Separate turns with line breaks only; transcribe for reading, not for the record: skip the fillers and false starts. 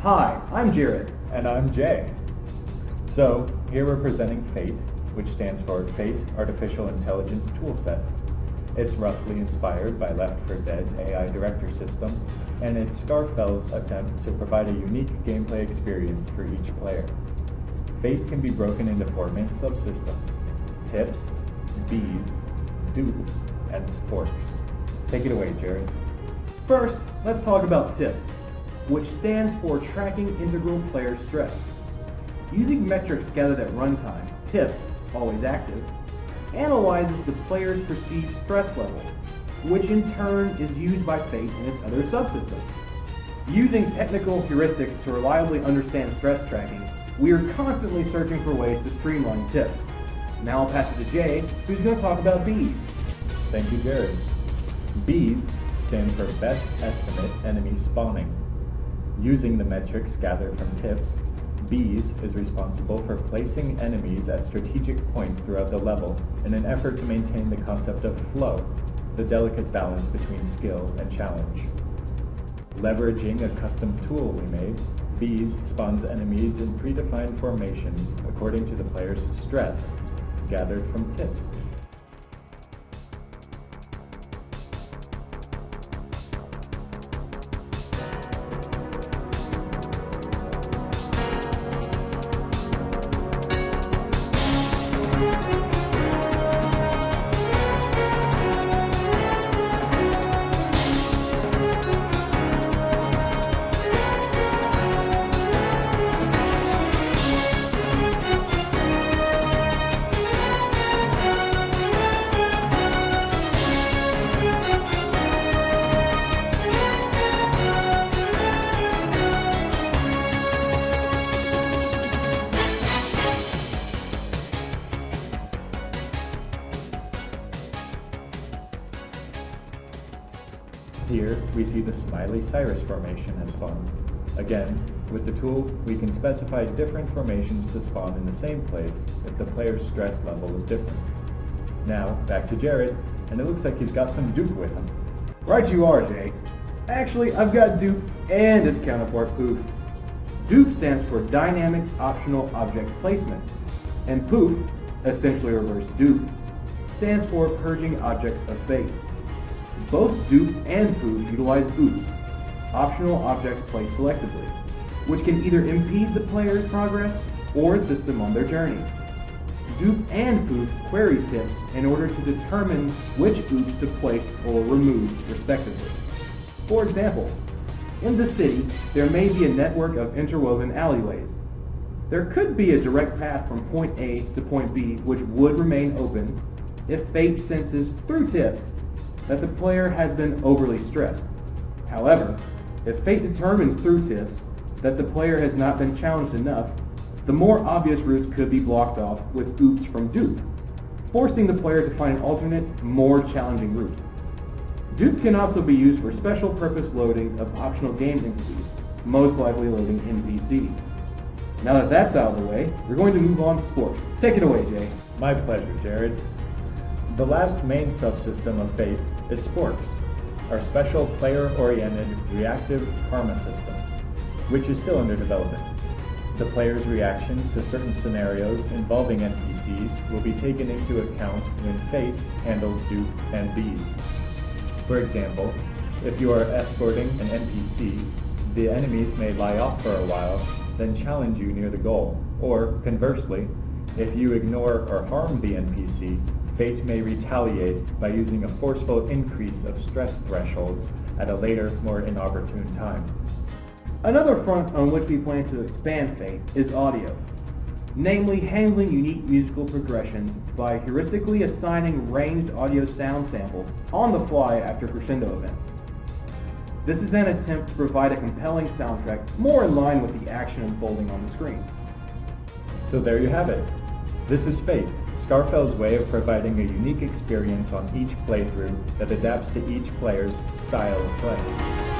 Hi, I'm Jared.
And I'm Jay. So, here we're presenting Fait, which stands for Fait Artificial Intelligence Toolset. It's roughly inspired by Left 4 Dead's AI Director system, and it's Scarfell's attempt to provide a unique gameplay experience for each player. Fait can be broken into four main subsystems: tips, bees, dupe, and sporks. Take it away, Jared.
First, let's talk about TIPS, which stands for Tracking Integral Player Stress. Using metrics gathered at runtime, TIPS, always active, analyzes the player's perceived stress level, which in turn is used by Fait in its other subsystems. Using technical heuristics to reliably understand stress tracking, we are constantly searching for ways to streamline TIPS. Now I'll pass it to Jay, who's going to talk about bees.
Thank you, Jared. Bees stand for Best Estimate Enemy Spawning. Using the metrics gathered from tips, Bees is responsible for placing enemies at strategic points throughout the level in an effort to maintain the concept of flow, the delicate balance between skill and challenge. Leveraging a custom tool we made, Bees spawns enemies in predefined formations according to the player's stress, gathered from tips. Here, we see the Smiley Cyrus formation has spawned. Again, with the tool, we can specify different formations to spawn in the same place if the player's stress level is different. Now, back to Jared, and it looks like he's got some dupe with him.
Right you are, Jay. Actually, I've got dupe and its counterpart poof. Dupe stands for Dynamic Optional Object Placement, and poof, essentially reverse dupe, stands for Purging Objects of Fate. Both dupe and poof utilize oops, optional objects placed selectively, which can either impede the player's progress or assist them on their journey. Dupe and poof query tips in order to determine which oops to place or remove respectively. For example, in the city, there may be a network of interwoven alleyways. There could be a direct path from point A to point B which would remain open if Fate senses through tips that the player has been overly stressed. However, if Fate determines through tips that the player has not been challenged enough, the more obvious routes could be blocked off with oops from dupe, forcing the player to find an alternate, more challenging route. Dupe can also be used for special purpose loading of optional game entities, most likely loading NPCs. Now that that's out of the way, we're going to move on to sports. Take it away, Jay.
My pleasure, Jared. The last main subsystem of Fait is sporks, our special player-oriented reactive karma system, which is still under development. The player's reactions to certain scenarios involving NPCs will be taken into account when Fait handles dupe and bees. For example, if you are escorting an NPC, the enemies may lie off for a while, then challenge you near the goal. Or, conversely, if you ignore or harm the NPC, Fait may retaliate by using a forceful increase of stress thresholds at a later, more inopportune time.
Another front on which we plan to expand Fait is audio, namely handling unique musical progressions by heuristically assigning ranged audio sound samples on the fly after crescendo events. This is an attempt to provide a compelling soundtrack more in line with the action unfolding on the screen.
So there you have it. This is Fait, Scarfell's way of providing a unique experience on each playthrough that adapts to each player's style of play.